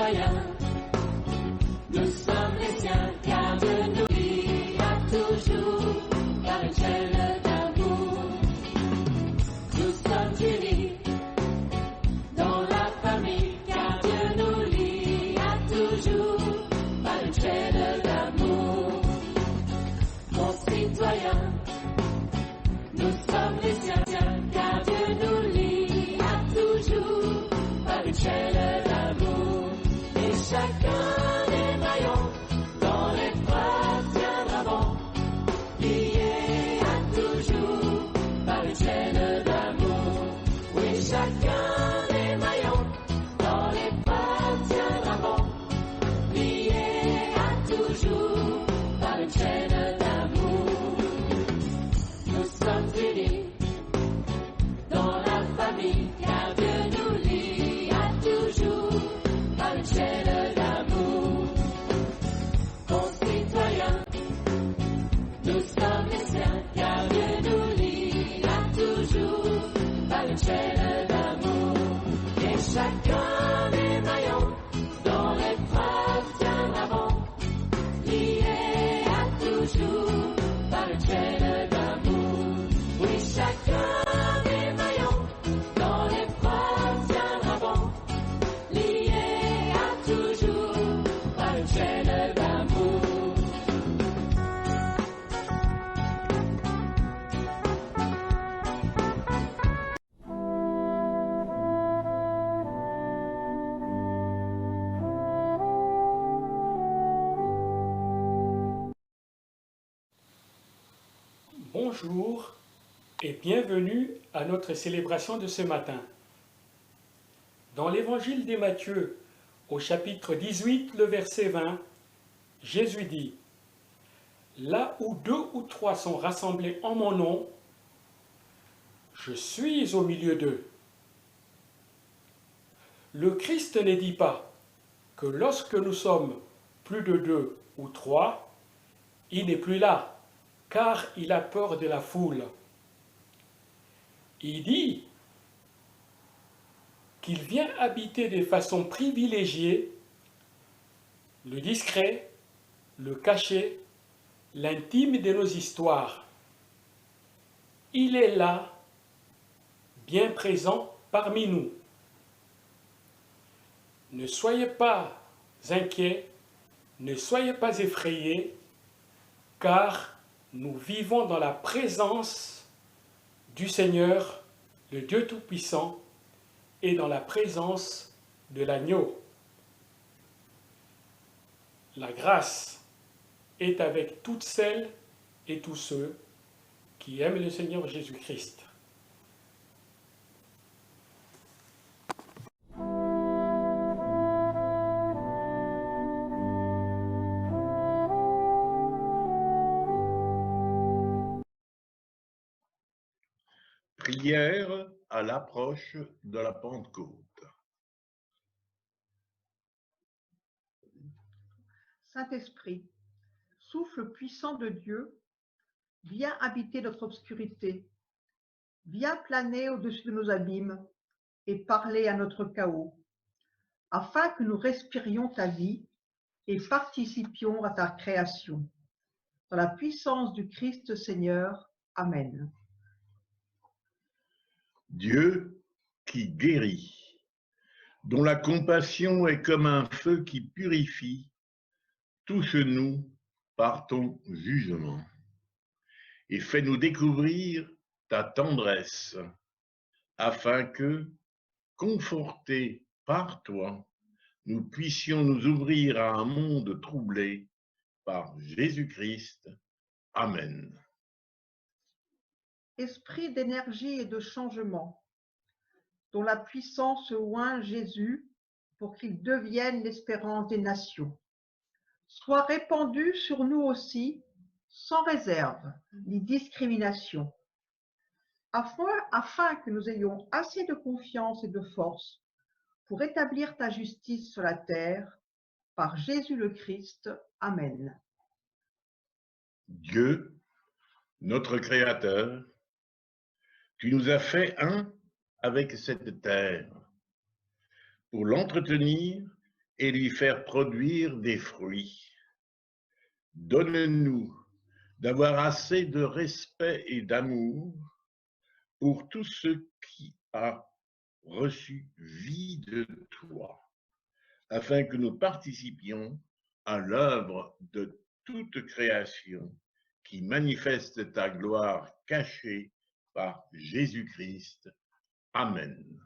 citoyens, nous sommes les siens, garde-nous, il y a toujours par une chaîne d'amour. Nous sommes unis dans la famille, car Dieu nous lie à toujours par une chaîne d'amour. Mon citoyen, nous sommes les siens, car Dieu nous lie à toujours par une chaîne d'amour. Et chacun des maillons dans l'épreuve tiendra bon, lié à toujours par une chaîne d'amour. Oui, chacun des maillons dans l'épreuve tiendra bon, lié à toujours par une chaîne d'amour. Nous sommes unis dans la famille, car Dieu nous lie à toujours par une chaîne d'amour. Concitoyens, nous sommes les siens, car Dieu nous lie à toujours par une chaîne d'amour. Et chacun des maillons dans l'épreuve tiendra bon, lié à toujours par une chaîne d'amour. Oui, chacun des maillons dans l'épreuve tiendra bon, lié à toujours par une chaîne d'amour. Bonjour et bienvenue à notre célébration de ce matin. Dans l'évangile de Matthieu, au chapitre 18, le verset 20, Jésus dit : Là où 2 ou 3 sont rassemblés en mon nom, je suis au milieu d'eux. Le Christ ne dit pas que lorsque nous sommes plus de 2 ou 3, il n'est plus là, car il a peur de la foule. Il dit qu'il vient habiter de façon privilégiée le discret, le caché, l'intime de nos histoires. Il est là, bien présent parmi nous. Ne soyez pas inquiets, ne soyez pas effrayés, car nous vivons dans la présence du Seigneur, le Dieu Tout-Puissant, et dans la présence de l'agneau. La grâce est avec toutes celles et tous ceux qui aiment le Seigneur Jésus-Christ. Prière à l'approche de la Pentecôte. Saint-Esprit, souffle puissant de Dieu, viens habiter notre obscurité, viens planer au-dessus de nos abîmes et parler à notre chaos, afin que nous respirions ta vie et participions à ta création. Dans la puissance du Christ Seigneur. Amen. Dieu qui guérit, dont la compassion est comme un feu qui purifie, touche-nous par ton jugement et fais-nous découvrir ta tendresse, afin que, confortés par toi, nous puissions nous ouvrir à un monde troublé par Jésus-Christ. Amen. Esprit d'énergie et de changement, dont la puissance oint Jésus pour qu'il devienne l'espérance des nations, sois répandu sur nous aussi, sans réserve ni discrimination, afin que nous ayons assez de confiance et de force pour établir ta justice sur la terre, par Jésus le Christ. Amen. Dieu, notre Créateur, tu nous as fait un avec cette terre pour l'entretenir et lui faire produire des fruits. Donne-nous d'avoir assez de respect et d'amour pour tout ce qui a reçu vie de toi, afin que nous participions à l'œuvre de toute création qui manifeste ta gloire cachée par Jésus-Christ. Amen.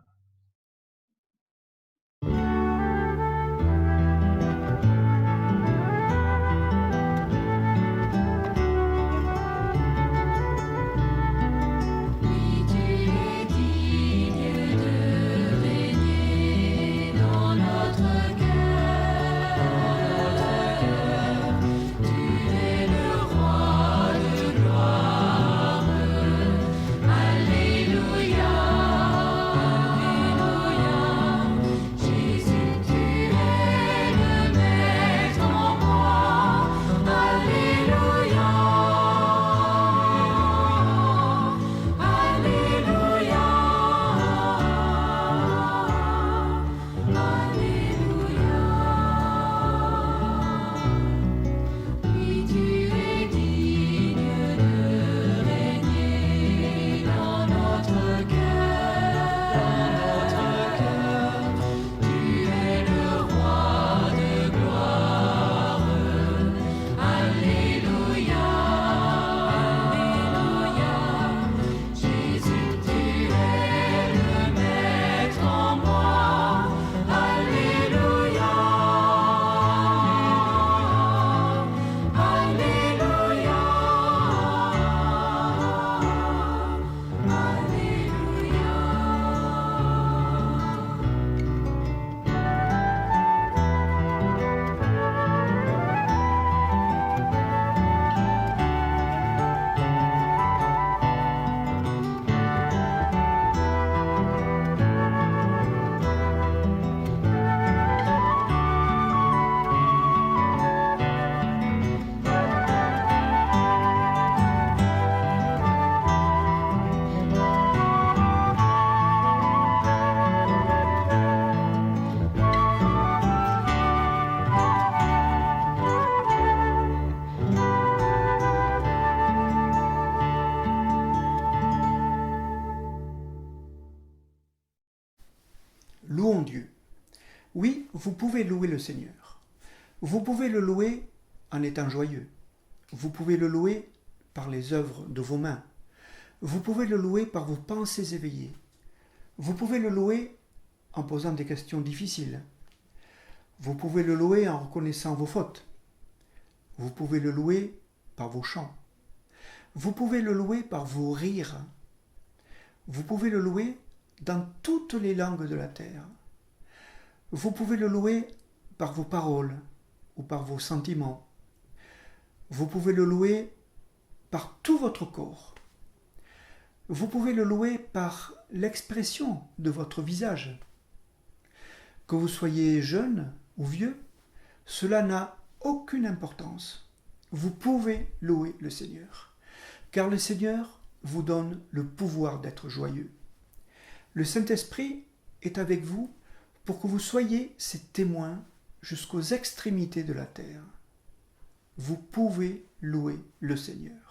Louons Dieu. Oui, vous pouvez louer le Seigneur. Vous pouvez le louer en étant joyeux. Vous pouvez le louer par les œuvres de vos mains. Vous pouvez le louer par vos pensées éveillées. Vous pouvez le louer en posant des questions difficiles. Vous pouvez le louer en reconnaissant vos fautes. Vous pouvez le louer par vos chants. Vous pouvez le louer par vos rires. Vous pouvez le louer dans toutes les langues de la terre. Vous pouvez le louer par vos paroles ou par vos sentiments. Vous pouvez le louer par tout votre corps. Vous pouvez le louer par l'expression de votre visage. Que vous soyez jeune ou vieux, cela n'a aucune importance. Vous pouvez louer le Seigneur, car le Seigneur vous donne le pouvoir d'être joyeux. Le Saint-Esprit est avec vous pour que vous soyez ses témoins jusqu'aux extrémités de la terre. Vous pouvez louer le Seigneur.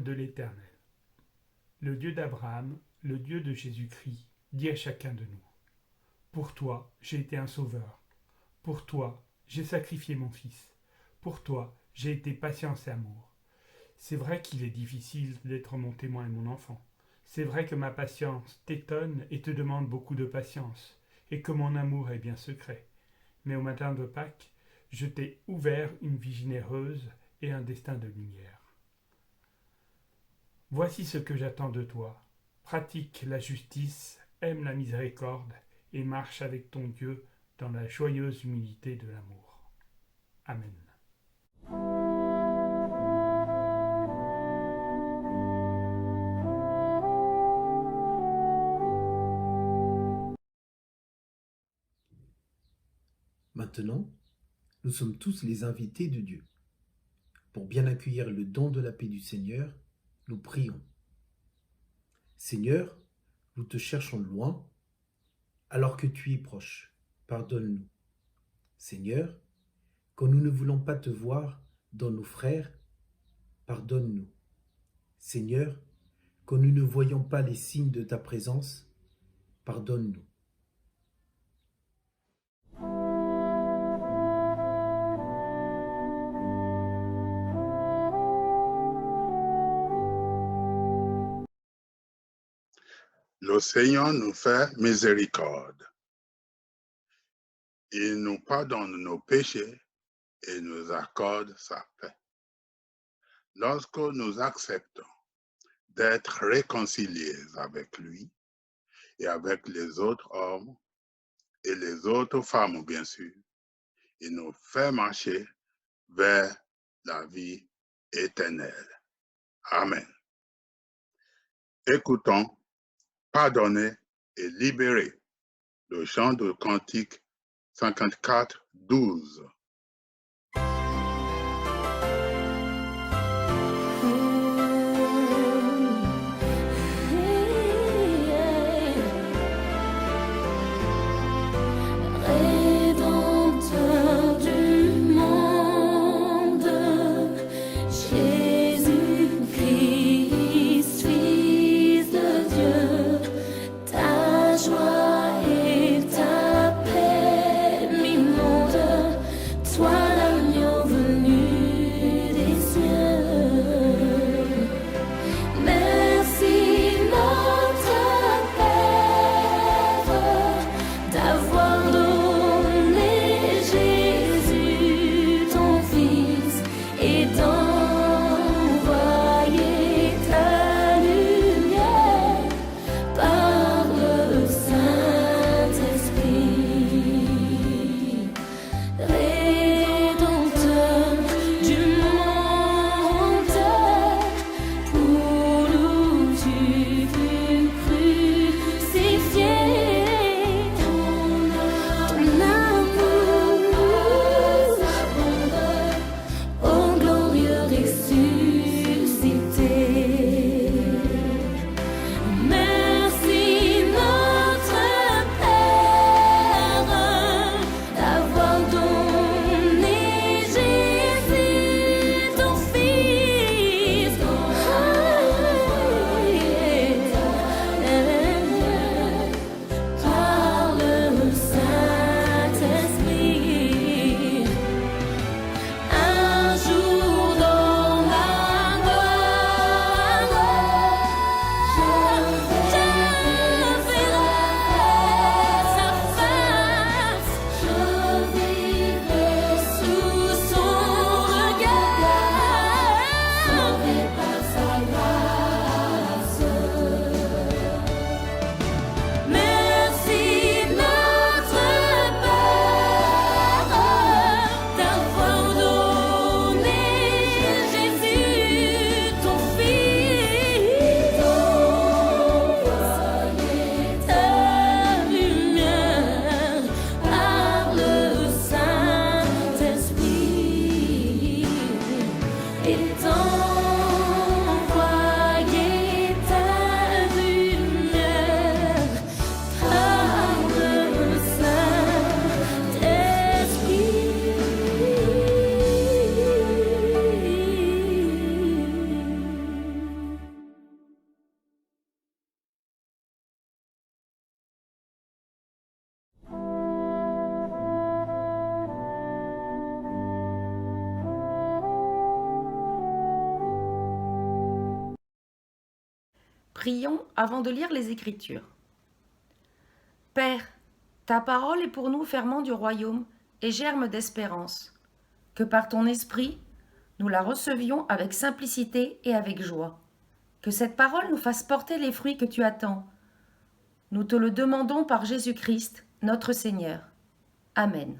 Parole de l'Éternel. Le Dieu d'Abraham, le Dieu de Jésus-Christ, dit à chacun de nous: pour toi, j'ai été un sauveur. Pour toi, j'ai sacrifié mon fils. Pour toi, j'ai été patience et amour. C'est vrai qu'il est difficile d'être mon témoin et mon enfant. C'est vrai que ma patience t'étonne et te demande beaucoup de patience, et que mon amour est bien secret. Mais au matin de Pâques, je t'ai ouvert une vie généreuse et un destin de lumière. Voici ce que j'attends de toi. Pratique la justice, aime la miséricorde, et marche avec ton Dieu dans la joyeuse humilité de l'amour. Amen. Maintenant, nous sommes tous les invités de Dieu. Pour bien accueillir le don de la paix du Seigneur, nous prions. Seigneur, nous te cherchons loin, alors que tu es proche. Pardonne-nous. Seigneur, quand nous ne voulons pas te voir dans nos frères, pardonne-nous. Seigneur, quand nous ne voyons pas les signes de ta présence, pardonne-nous. Le Seigneur nous fait miséricorde. Il nous pardonne nos péchés et nous accorde sa paix. Lorsque nous acceptons d'être réconciliés avec lui et avec les autres hommes et les autres femmes, bien sûr, il nous fait marcher vers la vie éternelle. Amen. Écoutons, pardonner et libérer le chant de Cantique 54, 12. Rédempteur du monde, Jésus-Christ, Fils de Dieu, ta joie et ta paix m'inondent. Prions avant de lire les Écritures. Père, ta parole est pour nous ferment du royaume et germe d'espérance. Que par ton esprit, nous la recevions avec simplicité et avec joie. Que cette parole nous fasse porter les fruits que tu attends. Nous te le demandons par Jésus-Christ, notre Seigneur. Amen.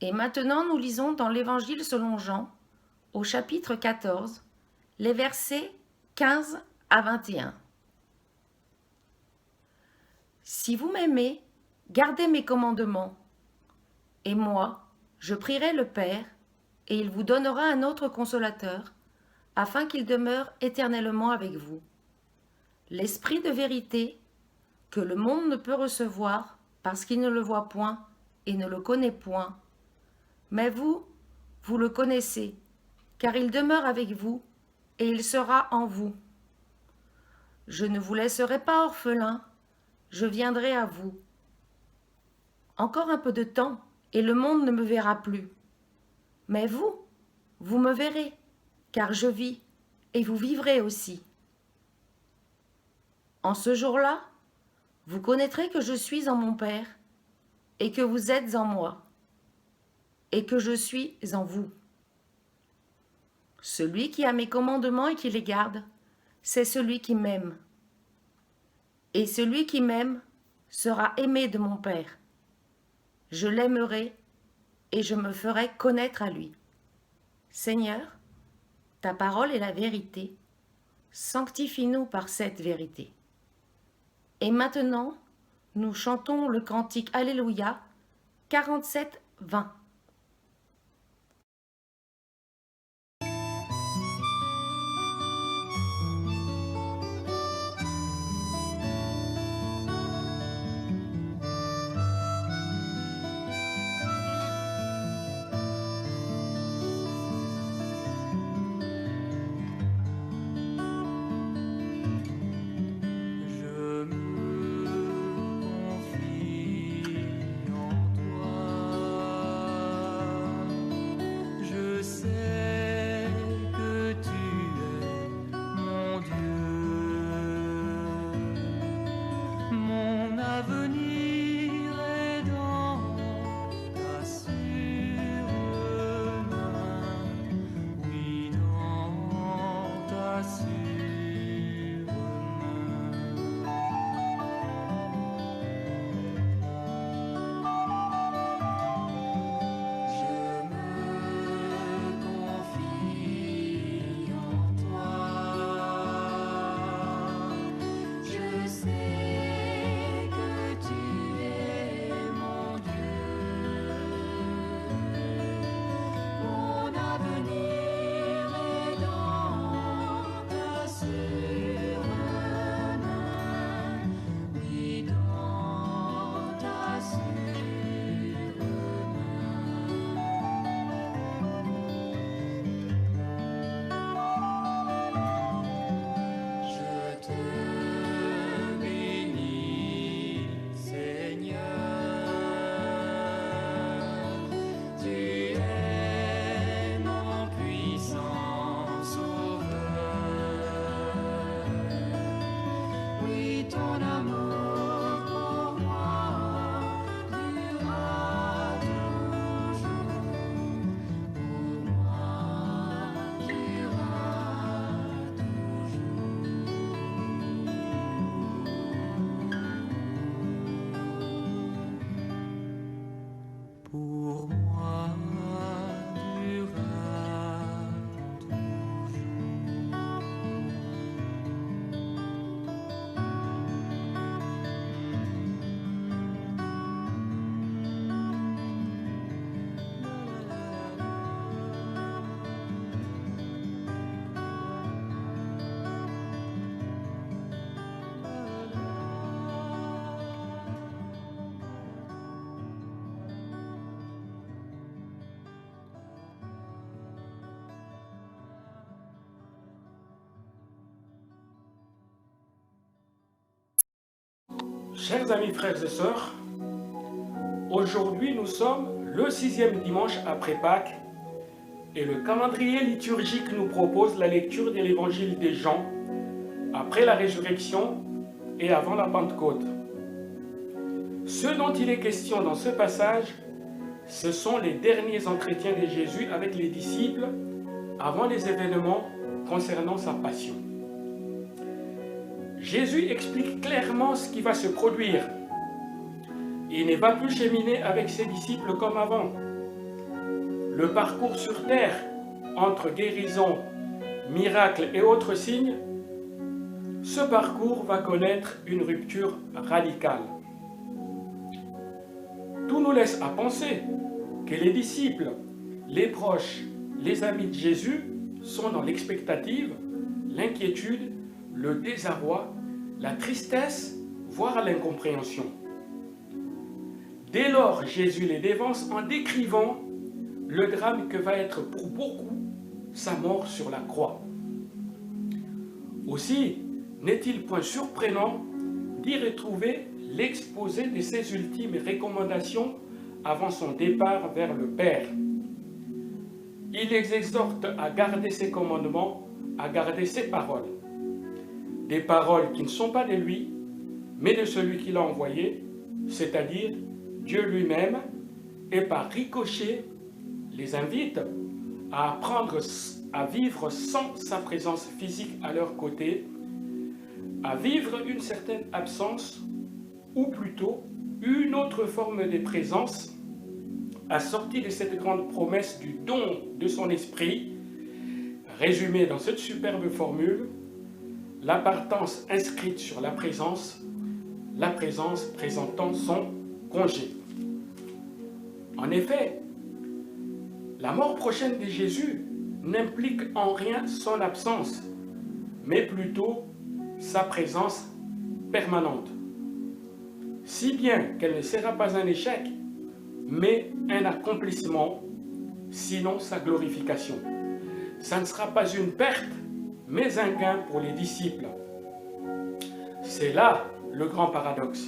Et maintenant, nous lisons dans l'Évangile selon Jean, au chapitre 14, les versets 15 à 21. Si vous m'aimez, gardez mes commandements. Et moi, je prierai le Père, et il vous donnera un autre consolateur, afin qu'il demeure éternellement avec vous. L'Esprit de vérité, que le monde ne peut recevoir, parce qu'il ne le voit point et ne le connaît point. Mais vous, vous le connaissez, car il demeure avec vous, et il sera en vous. Je ne vous laisserai pas orphelins, je viendrai à vous. Encore un peu de temps, et le monde ne me verra plus. Mais vous, vous me verrez, car je vis, et vous vivrez aussi. En ce jour-là, vous connaîtrez que je suis en mon Père, et que vous êtes en moi, et que je suis en vous. Celui qui a mes commandements et qui les garde, c'est celui qui m'aime. Et celui qui m'aime sera aimé de mon Père. Je l'aimerai et je me ferai connaître à lui. Seigneur, ta parole est la vérité. Sanctifie-nous par cette vérité. Et maintenant, nous chantons le cantique Alléluia 47, 20. Chers amis, frères et sœurs, aujourd'hui nous sommes le 6e dimanche après Pâques et le calendrier liturgique nous propose la lecture de l'évangile de Jean à après la résurrection et avant la Pentecôte. Ce dont il est question dans ce passage, ce sont les derniers entretiens de Jésus avec les disciples avant les événements concernant sa passion. Jésus explique clairement ce qui va se produire. Il ne va plus cheminer avec ses disciples comme avant. Le parcours sur terre, entre guérison, miracles et autres signes, ce parcours va connaître une rupture radicale. Tout nous laisse à penser que les disciples, les proches, les amis de Jésus sont dans l'expectative, l'inquiétude, le désarroi, la tristesse, voire l'incompréhension. Dès lors, Jésus les dévance en décrivant le drame que va être pour beaucoup sa mort sur la croix. Aussi, n'est-il point surprenant d'y retrouver l'exposé de ses ultimes recommandations avant son départ vers le Père. Il les exhorte à garder ses commandements, à garder ses paroles. Des paroles qui ne sont pas de lui, mais de celui qui l'a envoyé, c'est-à-dire Dieu lui-même, et par ricochet, les invite à apprendre à vivre sans sa présence physique à leur côté, à vivre une certaine absence, ou plutôt une autre forme de présence, assortie de cette grande promesse du don de son esprit, résumée dans cette superbe formule, la partance inscrite sur la présence présentant son congé. En effet, la mort prochaine de Jésus n'implique en rien son absence, mais plutôt sa présence permanente. Si bien qu'elle ne sera pas un échec, mais un accomplissement, sinon sa glorification. Ça ne sera pas une perte, mais un gain pour les disciples. C'est là le grand paradoxe.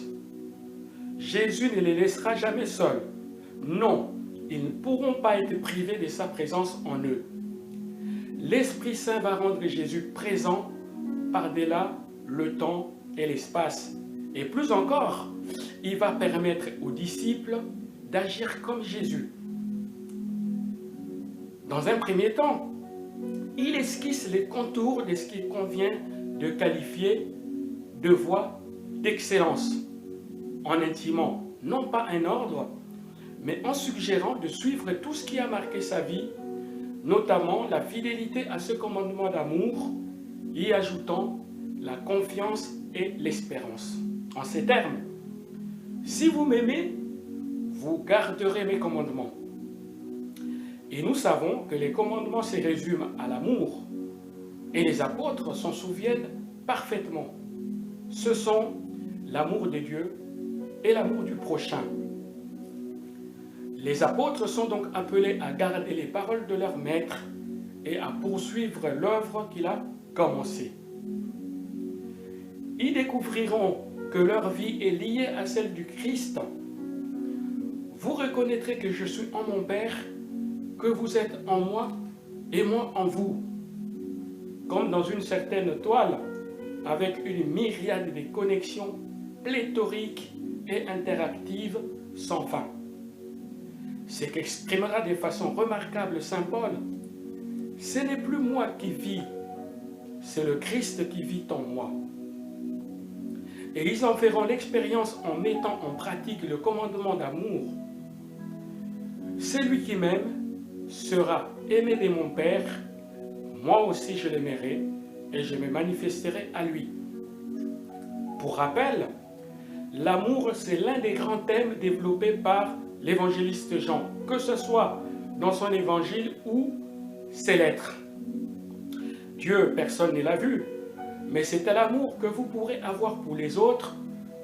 Jésus ne les laissera jamais seuls. Non, ils ne pourront pas être privés de sa présence en eux. L'Esprit Saint va rendre Jésus présent par-delà le temps et l'espace. Et plus encore, il va permettre aux disciples d'agir comme Jésus. Dans un premier temps, il esquisse les contours de ce qu'il convient de qualifier de voie d'excellence, en intimant non pas un ordre, mais en suggérant de suivre tout ce qui a marqué sa vie, notamment la fidélité à ce commandement d'amour, y ajoutant la confiance et l'espérance. En ces termes, si vous m'aimez, vous garderez mes commandements. Et nous savons que les commandements se résument à l'amour, et les apôtres s'en souviennent parfaitement. Ce sont l'amour de Dieu et l'amour du prochain. Les apôtres sont donc appelés à garder les paroles de leur maître et à poursuivre l'œuvre qu'il a commencée. Ils découvriront que leur vie est liée à celle du Christ. Vous reconnaîtrez que je suis en mon Père, que vous êtes en moi et moi en vous. Comme dans une certaine toile, avec une myriade de connexions pléthoriques et interactives sans fin. Ce qu'exprimera de façon remarquable saint Paul, ce n'est plus moi qui vis, c'est le Christ qui vit en moi. Et ils en feront l'expérience en mettant en pratique le commandement d'amour. Celui qui m'aime sera aimé de mon Père, moi aussi je l'aimerai et je me manifesterai à lui. Pour rappel, l'amour c'est l'un des grands thèmes développés par l'évangéliste Jean, que ce soit dans son évangile ou ses lettres. Dieu, personne ne l'a vu, mais c'est à l'amour que vous pourrez avoir pour les autres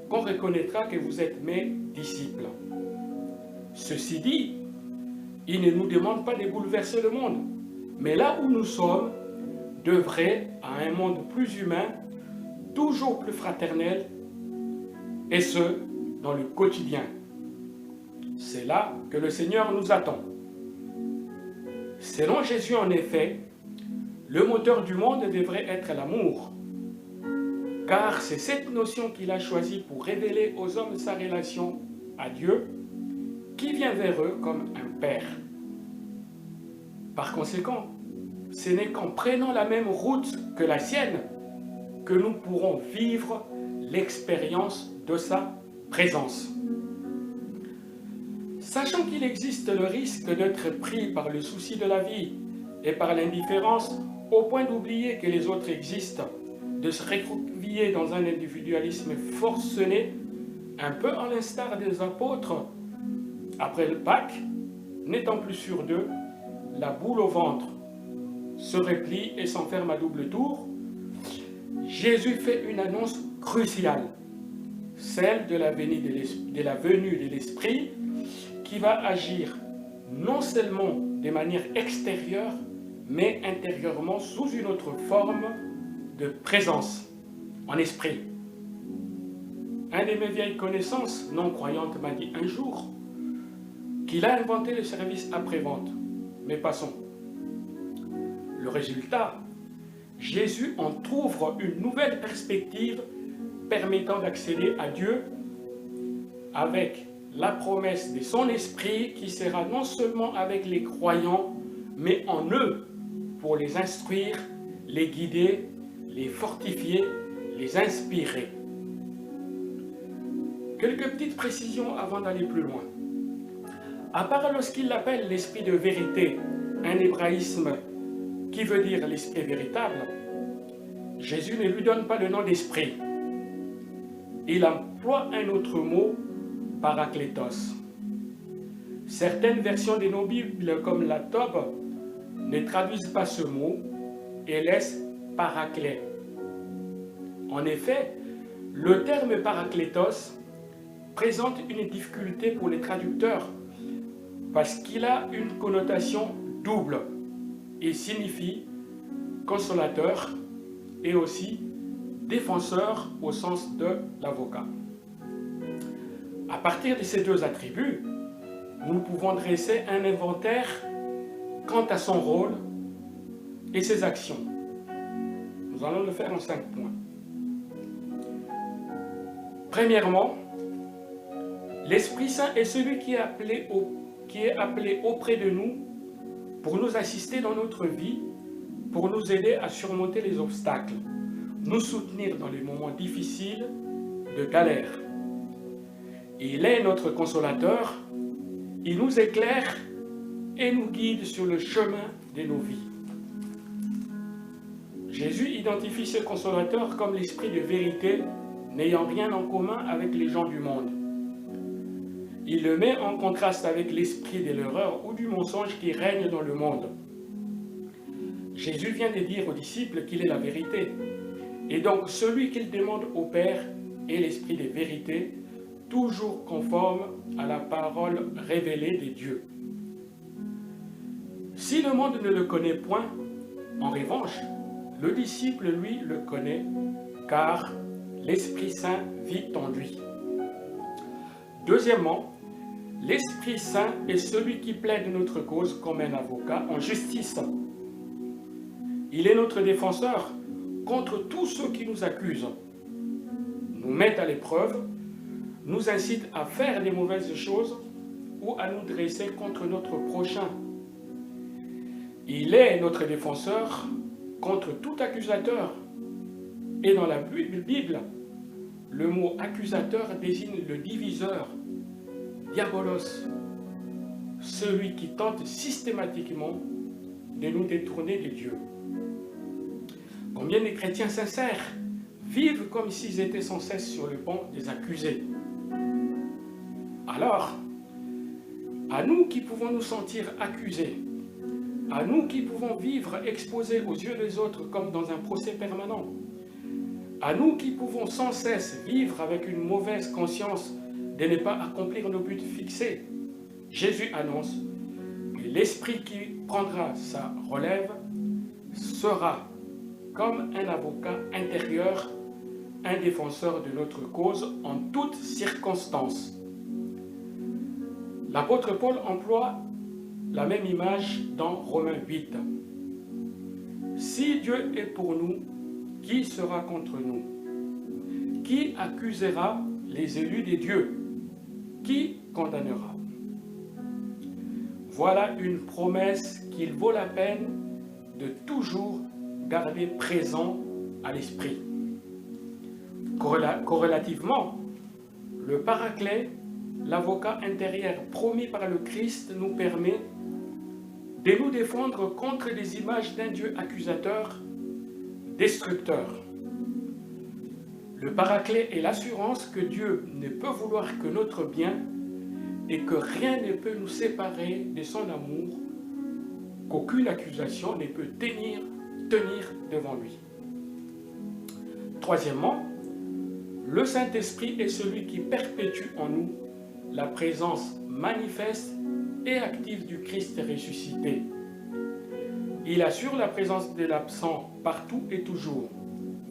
qu'on reconnaîtra que vous êtes mes disciples. Ceci dit, il ne nous demande pas de bouleverser le monde, mais là où nous sommes, d'œuvrer à un monde plus humain, toujours plus fraternel, et ce, dans le quotidien. C'est là que le Seigneur nous attend. Selon Jésus, en effet, le moteur du monde devrait être l'amour. car c'est cette notion qu'il a choisie pour révéler aux hommes sa relation à Dieu, qui vient vers eux comme un père. Par conséquent, ce n'est qu'en prenant la même route que la sienne que nous pourrons vivre l'expérience de sa présence. Sachant qu'il existe le risque d'être pris par le souci de la vie et par l'indifférence au point d'oublier que les autres existent, de se recroqueviller dans un individualisme forcené, un peu à l'instar des apôtres, après le Pâques, n'étant plus sûr d'eux, la boule au ventre se replie et s'enferme à double tour, Jésus fait une annonce cruciale, celle de la venue de l'Esprit, qui va agir non seulement de manière extérieure, mais intérieurement sous une autre forme de présence, en esprit. Un de mes vieilles connaissances non croyantes m'a dit un jour qu'il a inventé le service après-vente. Mais passons. Le résultat, Jésus entrouvre une nouvelle perspective permettant d'accéder à Dieu avec la promesse de son esprit qui sera non seulement avec les croyants, mais en eux pour les instruire, les guider, les fortifier, les inspirer. Quelques petites précisions avant d'aller plus loin. À part lorsqu'il l'appelle l'esprit de vérité, un hébraïsme qui veut dire l'esprit véritable, Jésus ne lui donne pas le nom d'esprit. Il emploie un autre mot, paraklétos. Certaines versions de nos Bibles, comme la Tob, ne traduisent pas ce mot et laissent paraclet. En effet, le terme paraklétos présente une difficulté pour les traducteurs parce qu'il a une connotation double et signifie consolateur et aussi défenseur au sens de l'avocat. À partir de ces deux attributs, nous pouvons dresser un inventaire quant à son rôle et ses actions. Nous allons le faire en 5 points. Premièrement, l'Esprit Saint est celui qui est appelé auprès de nous pour nous assister dans notre vie, pour nous aider à surmonter les obstacles, nous soutenir dans les moments difficiles de galère. Il est notre consolateur, il nous éclaire et nous guide sur le chemin de nos vies. Jésus identifie ce consolateur comme l'esprit de vérité n'ayant rien en commun avec les gens du monde. Il le met en contraste avec l'esprit de l'erreur ou du mensonge qui règne dans le monde. Jésus vient de dire aux disciples qu'il est la vérité. Et donc celui qu'il demande au Père est l'esprit de vérité, toujours conforme à la parole révélée de Dieu. Si le monde ne le connaît point, en revanche, le disciple, lui, le connaît, car l'Esprit Saint vit en lui. Deuxièmement, l'Esprit Saint est celui qui plaide notre cause comme un avocat en justice. Il est notre défenseur contre tous ceux qui nous accusent, nous mettent à l'épreuve, nous incitent à faire des mauvaises choses ou à nous dresser contre notre prochain. Il est notre défenseur contre tout accusateur. Et dans la Bible, le mot accusateur désigne le diviseur, diabolos, celui qui tente systématiquement de nous détourner de Dieu. Combien de chrétiens sincères vivent comme s'ils étaient sans cesse sur le banc des accusés? Alors, à nous qui pouvons nous sentir accusés, à nous qui pouvons vivre exposés aux yeux des autres comme dans un procès permanent, à nous qui pouvons sans cesse vivre avec une mauvaise conscience de ne pas accomplir nos buts fixés, Jésus annonce que l'Esprit qui prendra sa relève sera comme un avocat intérieur, un défenseur de notre cause en toutes circonstances. L'apôtre Paul emploie la même image dans Romains 8. Si Dieu est pour nous, qui sera contre nous? Qui accusera les élus des dieux? Qui condamnera? Voilà une promesse qu'il vaut la peine de toujours garder présent à l'esprit. Corrélativement, le Paraclet, l'avocat intérieur promis par le Christ, nous permet de nous défendre contre les images d'un Dieu accusateur, destructeur. Le Paraclet est l'assurance que Dieu ne peut vouloir que notre bien et que rien ne peut nous séparer de son amour, qu'aucune accusation ne peut tenir devant lui. Troisièmement, le Saint-Esprit est celui qui perpétue en nous la présence manifeste et active du Christ ressuscité. Il assure la présence de l'absent partout et toujours,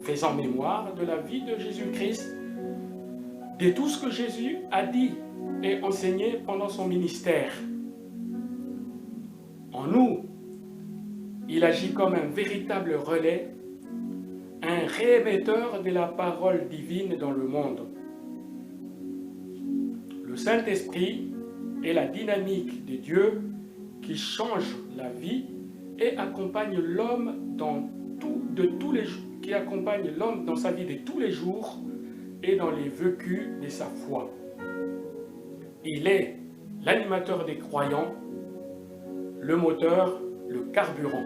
faisant mémoire de la vie de Jésus-Christ, de tout ce que Jésus a dit et enseigné pendant son ministère. En nous, il agit comme un véritable relais, un réémetteur de la parole divine dans le monde. Le Saint-Esprit est la dynamique de Dieu qui change la vie et accompagne l'homme dans sa vie de tous les jours et dans les vécus de sa foi. Il est l'animateur des croyants, le moteur, le carburant.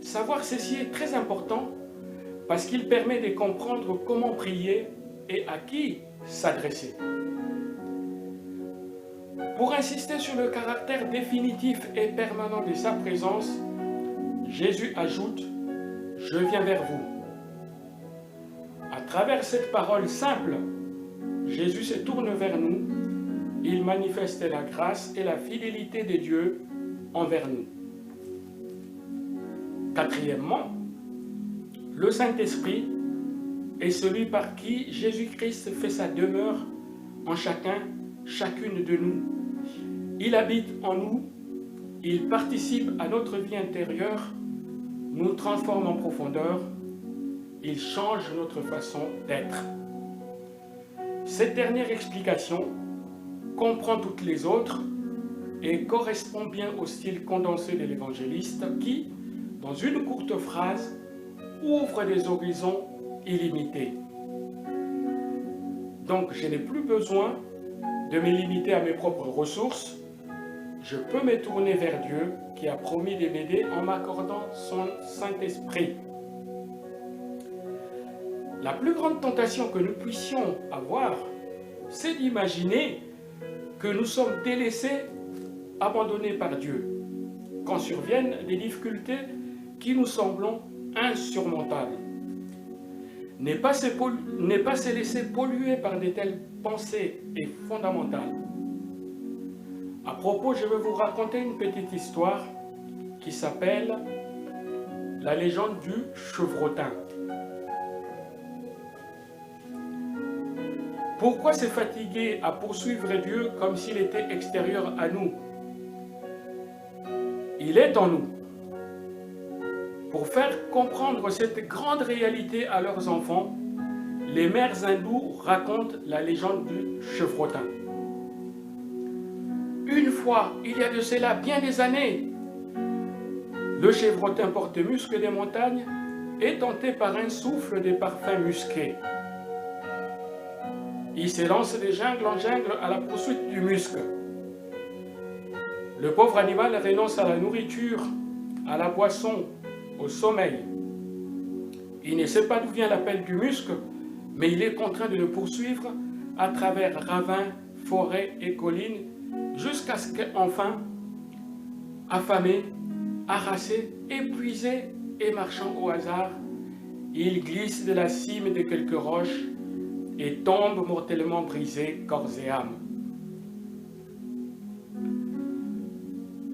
Savoir ceci est très important parce qu'il permet de comprendre comment prier et à qui s'adresser. Pour insister sur le caractère définitif et permanent de sa présence, Jésus ajoute « Je viens vers vous ». À travers cette parole simple, Jésus se tourne vers nous, il manifeste la grâce et la fidélité de Dieu envers nous. Quatrièmement, le Saint-Esprit est celui par qui Jésus-Christ fait sa demeure en chacune de nous. Il habite en nous, il participe à notre vie intérieure, nous transforme en profondeur, il change notre façon d'être. Cette dernière explication comprend toutes les autres et correspond bien au style condensé de l'évangéliste qui, dans une courte phrase, ouvre des horizons illimités. Donc, je n'ai plus besoin de me limiter à mes propres ressources. Je peux me tourner vers Dieu qui a promis de m'aider en m'accordant son Saint-Esprit. La plus grande tentation que nous puissions avoir, c'est d'imaginer que nous sommes délaissés, abandonnés par Dieu, quand surviennent des difficultés qui nous semblent insurmontables. Ne pas se laisser polluer par de telles pensées est fondamental. À propos, je vais vous raconter une petite histoire qui s'appelle la légende du chevrotin. Pourquoi se fatiguer à poursuivre Dieu comme s'il était extérieur à nous? Il est en nous. Pour faire comprendre cette grande réalité à leurs enfants, les mères hindoues racontent la légende du chevrotin. Une fois, il y a de cela bien des années, le chevrotin porte-musc des montagnes est tenté par un souffle de parfums musqués. Il se lance de jungle en jungle à la poursuite du musc. Le pauvre animal renonce à la nourriture, à la boisson, au sommeil. Il ne sait pas d'où vient l'appel du musc, mais il est contraint de le poursuivre à travers ravins, forêts et collines, jusqu'à ce qu'enfin, affamé, harassé, épuisé et marchant au hasard, il glisse de la cime de quelques roches et tombe mortellement brisé corps et âme.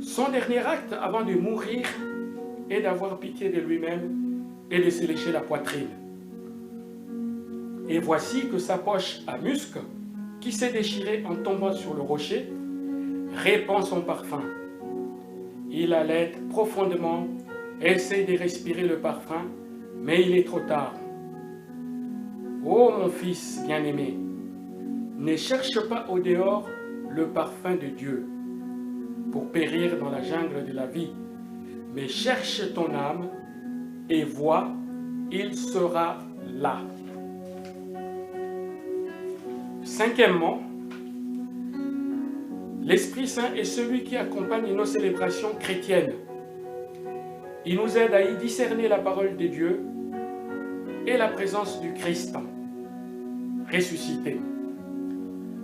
Son dernier acte avant de mourir est d'avoir pitié de lui-même et de se lécher la poitrine. Et voici que sa poche à musc, qui s'est déchirée en tombant sur le rocher, répand son parfum. Il halète profondément, essaie de respirer le parfum, mais il est trop tard. Ô mon fils bien-aimé, ne cherche pas au dehors le parfum de Dieu pour périr dans la jungle de la vie, mais cherche ton âme et vois, il sera là. Cinquièmement, l'Esprit Saint est celui qui accompagne nos célébrations chrétiennes. Il nous aide à y discerner la parole de Dieu et la présence du Christ ressuscité,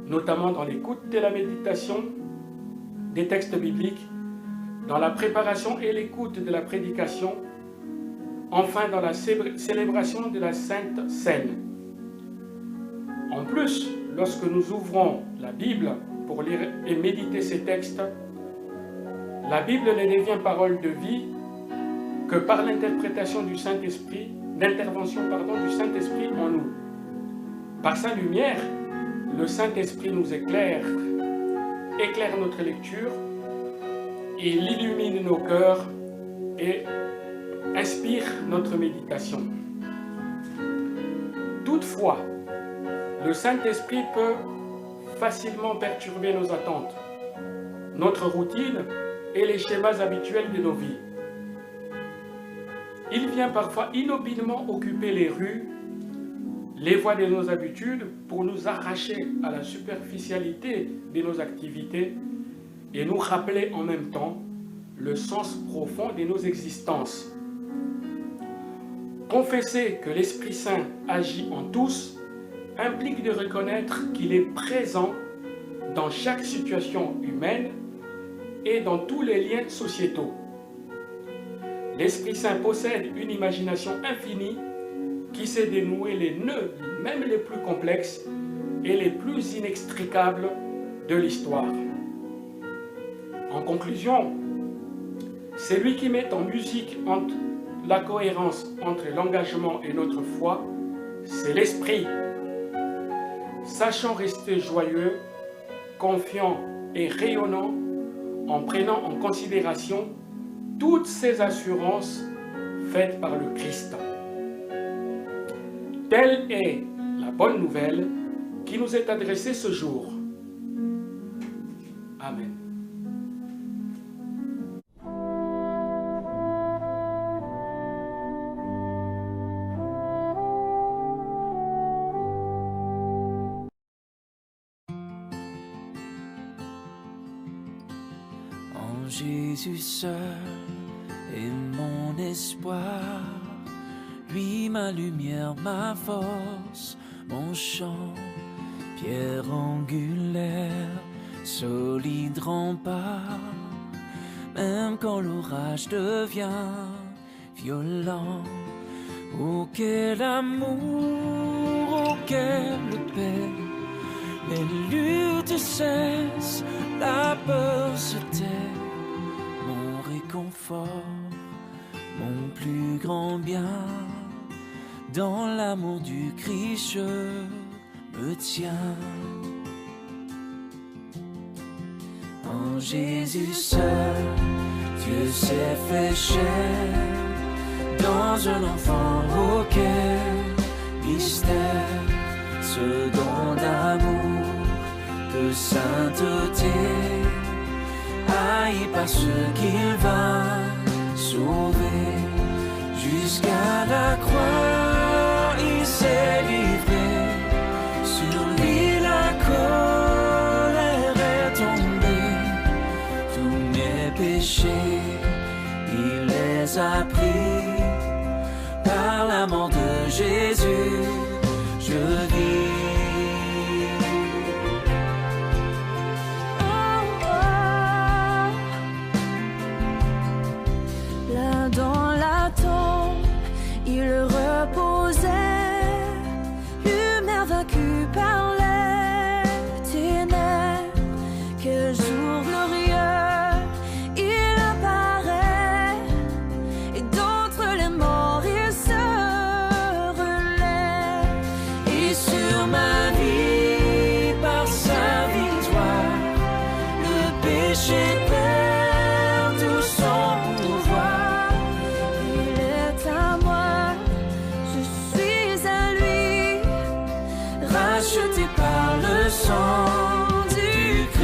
notamment dans l'écoute et la méditation des textes bibliques, dans la préparation et l'écoute de la prédication, enfin dans la célébration de la Sainte Seine. En plus, lorsque nous ouvrons la Bible pour lire et méditer ces textes, la Bible ne devient parole de vie que par l'interprétation du Saint-Esprit, l'intervention du Saint-Esprit en nous. Par sa lumière, le Saint-Esprit nous éclaire notre lecture, il illumine nos cœurs et inspire notre méditation. Toutefois, le Saint-Esprit peut facilement perturber nos attentes, notre routine et les schémas habituels de nos vies. Il vient parfois inopinément occuper les rues, les voies de nos habitudes pour nous arracher à la superficialité de nos activités et nous rappeler en même temps le sens profond de nos existences. Confesser que l'Esprit Saint agit en tous implique de reconnaître qu'il est présent dans chaque situation humaine et dans tous les liens sociétaux. L'Esprit Saint possède une imagination infinie qui sait dénouer les nœuds, même les plus complexes et les plus inextricables de l'histoire. En conclusion, c'est lui qui met en musique la cohérence entre l'engagement et notre foi, c'est l'Esprit. Sachant rester joyeux, confiant et rayonnant en prenant en considération toutes ces assurances faites par le Christ. Telle est la bonne nouvelle qui nous est adressée ce jour. Amen. En Jésus seul est mon espoir, lui ma lumière, ma force, mon chant, pierre angulaire, solide rempart. Même quand l'orage devient violent, oh quel amour, oh quelle paix, les luttes cessent, la peur se tait, mon réconfort, mon plus grand bien, dans l'amour du Christ je me tiens. En Jésus seul, Dieu s'est fait chair, dans un enfant auquel mystère, ce don d'amour, de sainteté, haï par ceux qu'il va sauver. Jusqu'à la croix, il s'est livré, sur lui la colère est tombée. Tous mes péchés, il les a pris, par la mort de Jésus, je vis. Là dans la tombe, il reposait, lumière vaincue par les ténèbres. Quel jour glorieux, il apparaît, et d'entre les morts il se relève. Et rachetés par le sang du Christ.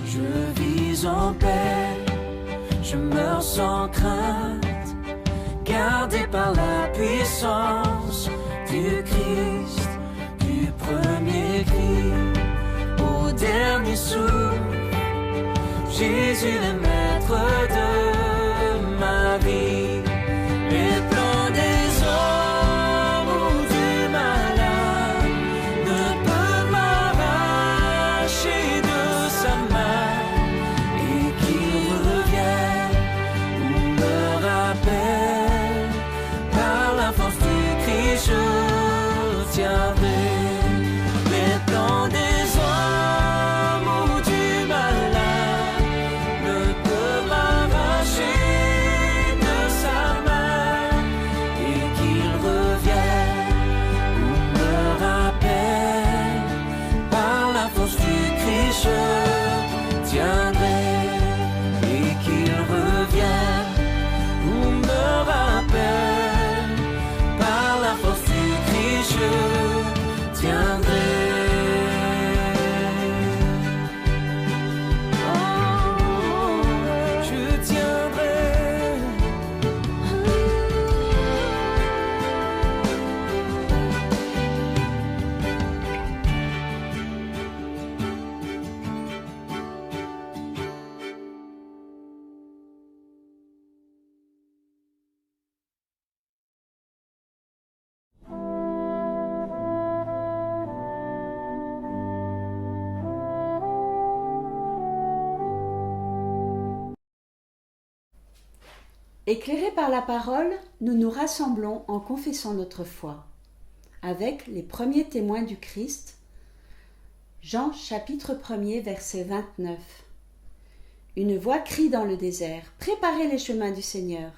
Je vis en paix, je meurs sans crainte, gardé par la puissance du Christ, du premier cri au dernier souffle. Jésus le maître de ma vie, les plans des hommes ou du malade ne peuvent m'arracher de sa main, et qu'il revienne ou me rappelle, par la force du Christ je tiendrai. Les plans des hommes ou du malade ne peuvent m'arracher de sa main, et qu'il revienne ou me rappelle, par la force du Christ je tiendrai. Et qu'il revienne ou me rappelle, par la force du Christ je tiendrai. Oh, je tiendrai. Éclairés par la parole, nous nous rassemblons en confessant notre foi, avec les premiers témoins du Christ. Jean chapitre 1er verset 29. Une voix crie dans le désert, « Préparez les chemins du Seigneur !»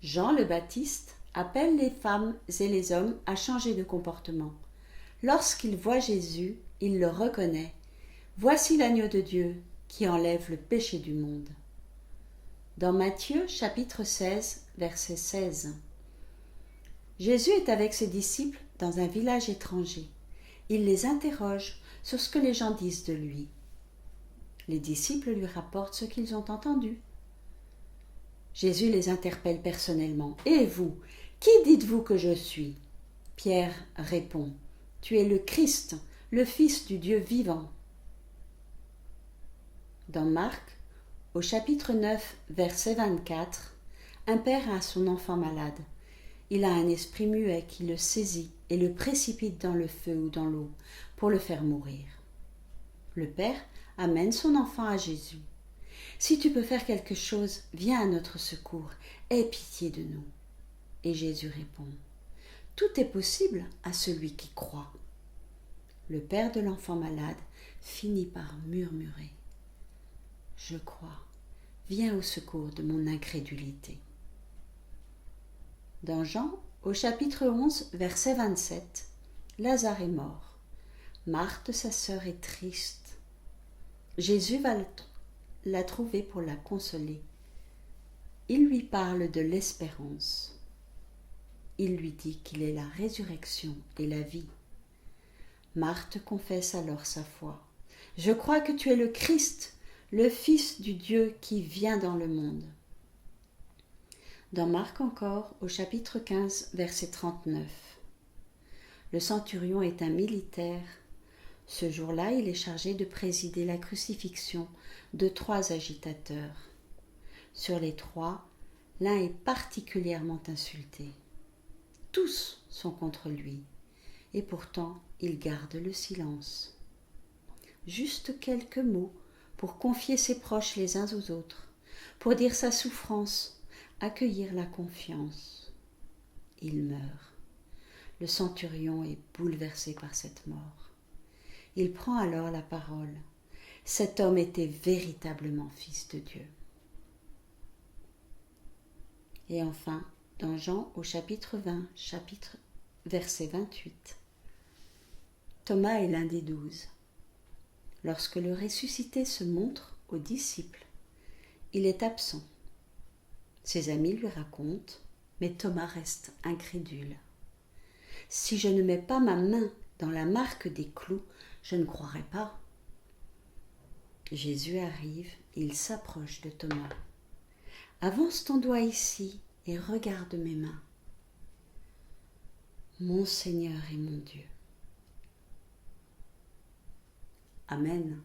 Jean le Baptiste appelle les femmes et les hommes à changer de comportement. Lorsqu'il voit Jésus, il le reconnaît. « Voici l'agneau de Dieu qui enlève le péché du monde. » Dans Matthieu chapitre 16 verset 16. Jésus est avec ses disciples dans un village étranger. Il les interroge sur ce que les gens disent de lui. Les disciples lui rapportent ce qu'ils ont entendu. Jésus les interpelle personnellement. « Et vous, qui dites-vous que je suis ?» Pierre répond. « Tu es le Christ, le Fils du Dieu vivant. » Dans Marc, au chapitre 9, verset 24, un père a son enfant malade. Il a un esprit muet qui le saisit et le précipite dans le feu ou dans l'eau pour le faire mourir. Le père amène son enfant à Jésus. « Si tu peux faire quelque chose, viens à notre secours, aie pitié de nous. » Et Jésus répond, « Tout est possible à celui qui croit. » Le père de l'enfant malade finit par murmurer, « Je crois, viens au secours de mon incrédulité. » Dans Jean, au chapitre 11, verset 27, Lazare est mort. Marthe, sa sœur, est triste. Jésus va la trouver pour la consoler. Il lui parle de l'espérance. Il lui dit qu'il est la résurrection et la vie. Marthe confesse alors sa foi. « Je crois que tu es le Christ, le Fils du Dieu qui vient dans le monde. » Dans Marc encore, au chapitre 15, verset 39. Le centurion est un militaire. Ce jour-là, il est chargé de présider la crucifixion de 3 agitateurs. Sur les 3, l'un est particulièrement insulté. Tous sont contre lui, et pourtant il garde le silence. Juste quelques mots pour confier ses proches les uns aux autres, pour dire sa souffrance, accueillir la confiance. Il meurt. Le centurion est bouleversé par cette mort. Il prend alors la parole. Cet homme était véritablement fils de Dieu. Et enfin, dans Jean au chapitre 20, verset 28. Thomas est l'un des 12. Lorsque le ressuscité se montre aux disciples, il est absent. Ses amis lui racontent, mais Thomas reste incrédule. « Si je ne mets pas ma main dans la marque des clous, je ne croirai pas. » Jésus arrive et il s'approche de Thomas. « Avance ton doigt ici et regarde mes mains. Mon Seigneur et mon Dieu. » Amen.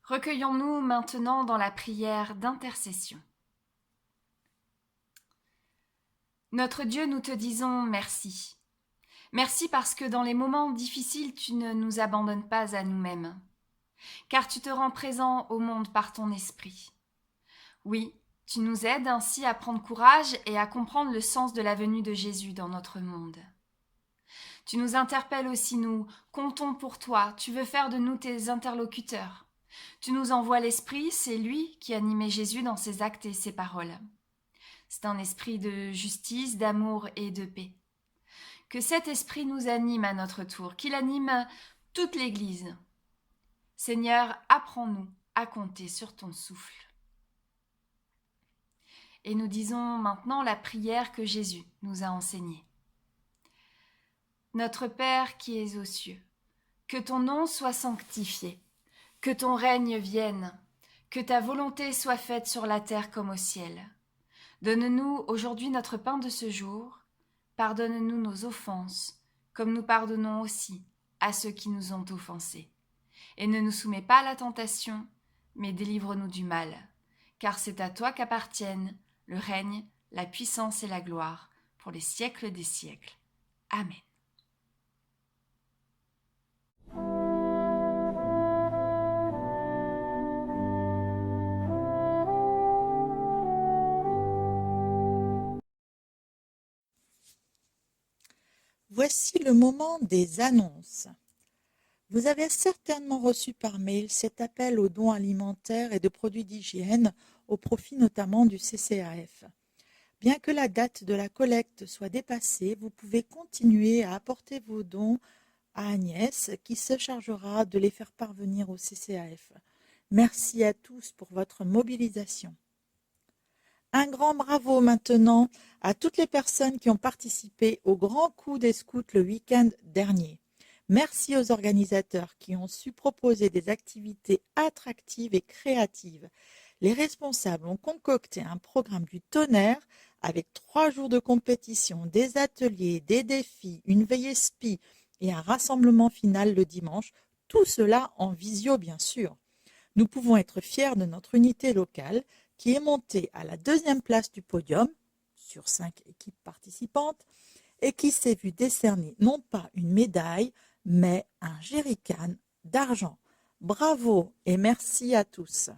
Recueillons-nous maintenant dans la prière d'intercession. Notre Dieu, nous te disons merci. Merci parce que dans les moments difficiles, tu ne nous abandonnes pas à nous-mêmes, car tu te rends présent au monde par ton esprit. Oui, tu nous aides ainsi à prendre courage et à comprendre le sens de la venue de Jésus dans notre monde. Tu nous interpelles aussi, nous comptons pour toi, tu veux faire de nous tes interlocuteurs. Tu nous envoies l'Esprit, c'est lui qui animait Jésus dans ses actes et ses paroles. C'est un esprit de justice, d'amour et de paix. Que cet esprit nous anime à notre tour, qu'il anime toute l'Église. Seigneur, apprends-nous à compter sur ton souffle. Et nous disons maintenant la prière que Jésus nous a enseignée. Notre Père qui es aux cieux, que ton nom soit sanctifié, que ton règne vienne, que ta volonté soit faite sur la terre comme au ciel. Donne-nous aujourd'hui notre pain de ce jour. Pardonne-nous nos offenses, comme nous pardonnons aussi à ceux qui nous ont offensés. Et ne nous soumets pas à la tentation, mais délivre-nous du mal. Car c'est à toi qu'appartiennent le règne, la puissance et la gloire, pour les siècles des siècles. Amen. Voici le moment des annonces. Vous avez certainement reçu par mail cet appel aux dons alimentaires et de produits d'hygiène au profit notamment du CCAF. Bien que la date de la collecte soit dépassée, vous pouvez continuer à apporter vos dons à Agnès qui se chargera de les faire parvenir au CCAF. Merci à tous pour votre mobilisation. Un grand bravo maintenant à toutes les personnes qui ont participé au grand coup des scouts le week-end dernier. Merci aux organisateurs qui ont su proposer des activités attractives et créatives. Les responsables ont concocté un programme du tonnerre avec 3 jours de compétition, des ateliers, des défis, une veillée spi et un rassemblement final le dimanche. Tout cela en visio bien sûr. Nous pouvons être fiers de notre unité locale qui est montée à la 2e place du podium sur 5 équipes participantes et qui s'est vu décerner non pas une médaille, mais un jerrycan d'argent. Bravo et merci à tous.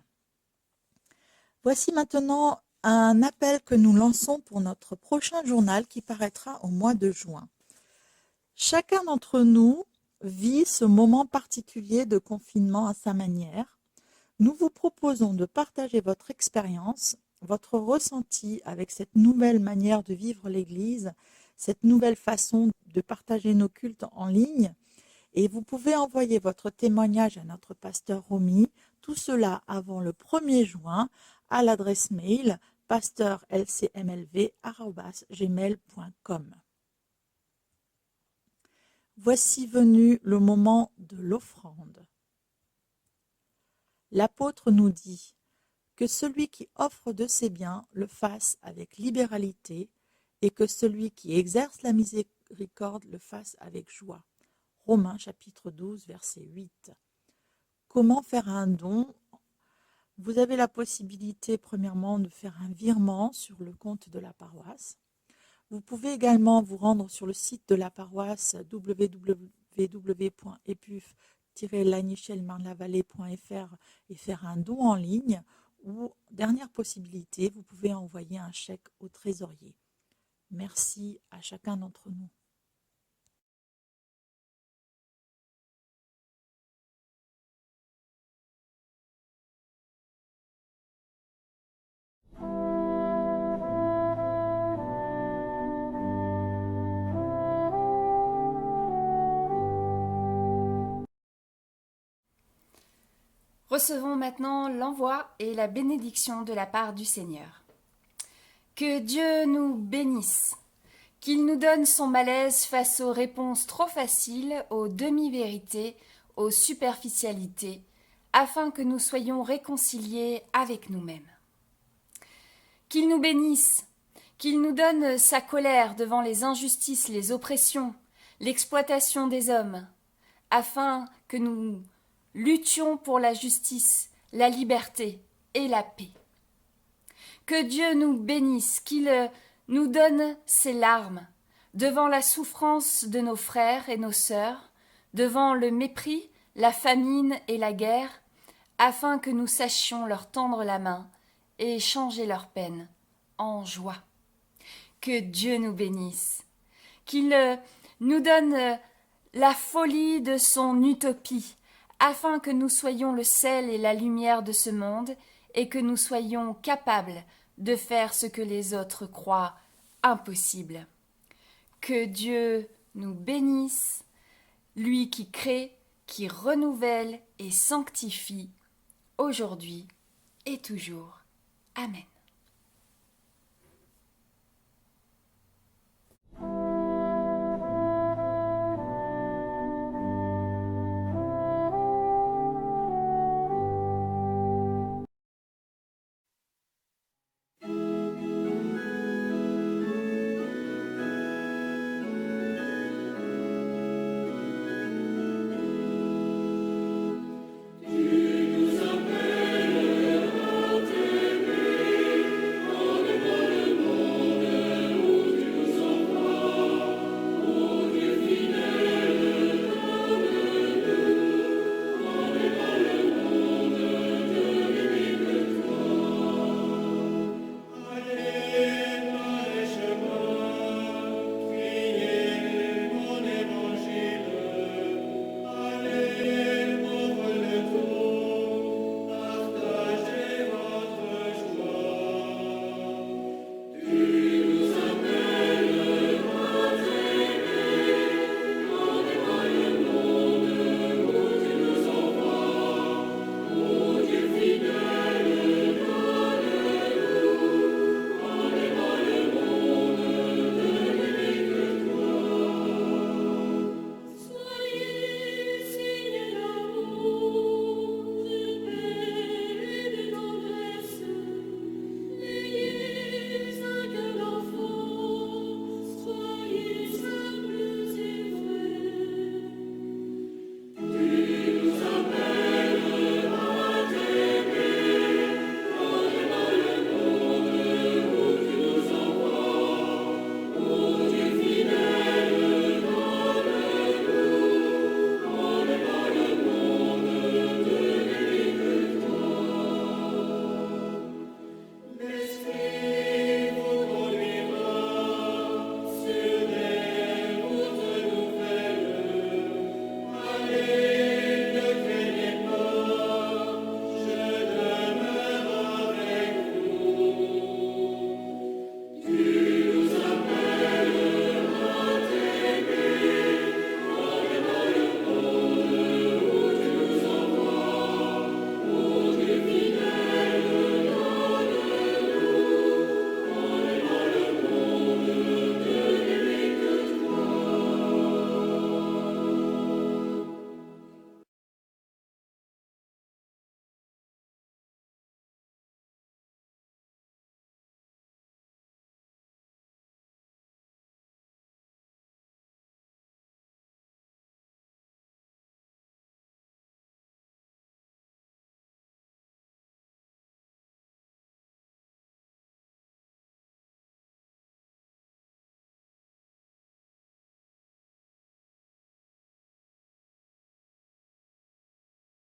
Voici maintenant un appel que nous lançons pour notre prochain journal qui paraîtra au mois de juin. Chacun d'entre nous vit ce moment particulier de confinement à sa manière. Nous vous proposons de partager votre expérience, votre ressenti avec cette nouvelle manière de vivre l'Église, cette nouvelle façon de partager nos cultes en ligne. Et vous pouvez envoyer votre témoignage à notre pasteur Romy, tout cela avant le 1er juin à l'adresse mail pasteurlcmlv@gmail.com. Voici venu le moment de l'offrande. L'apôtre nous dit que celui qui offre de ses biens le fasse avec libéralité et que celui qui exerce la miséricorde le fasse avec joie. Romains chapitre 12, verset 8. Comment faire un don? Vous avez la possibilité premièrement de faire un virement sur le compte de la paroisse. Vous pouvez également vous rendre sur le site de la paroisse www.epuf-lanichelmarnlavallée.fr et faire un don en ligne, ou, dernière possibilité, vous pouvez envoyer un chèque au trésorier. Merci à chacun d'entre nous. Recevons maintenant l'envoi et la bénédiction de la part du Seigneur. Que Dieu nous bénisse, qu'il nous donne son malaise face aux réponses trop faciles, aux demi-vérités, aux superficialités, afin que nous soyons réconciliés avec nous-mêmes. Qu'il nous bénisse, qu'il nous donne sa colère devant les injustices, les oppressions, l'exploitation des hommes, afin que nous luttions pour la justice, la liberté et la paix. Que Dieu nous bénisse, qu'il nous donne ses larmes devant la souffrance de nos frères et nos sœurs, devant le mépris, la famine et la guerre, afin que nous sachions leur tendre la main et changer leur peine en joie. Que Dieu nous bénisse, qu'il nous donne la folie de son utopie, afin que nous soyons le sel et la lumière de ce monde et que nous soyons capables de faire ce que les autres croient impossible. Que Dieu nous bénisse, lui qui crée, qui renouvelle et sanctifie, aujourd'hui et toujours. Amen.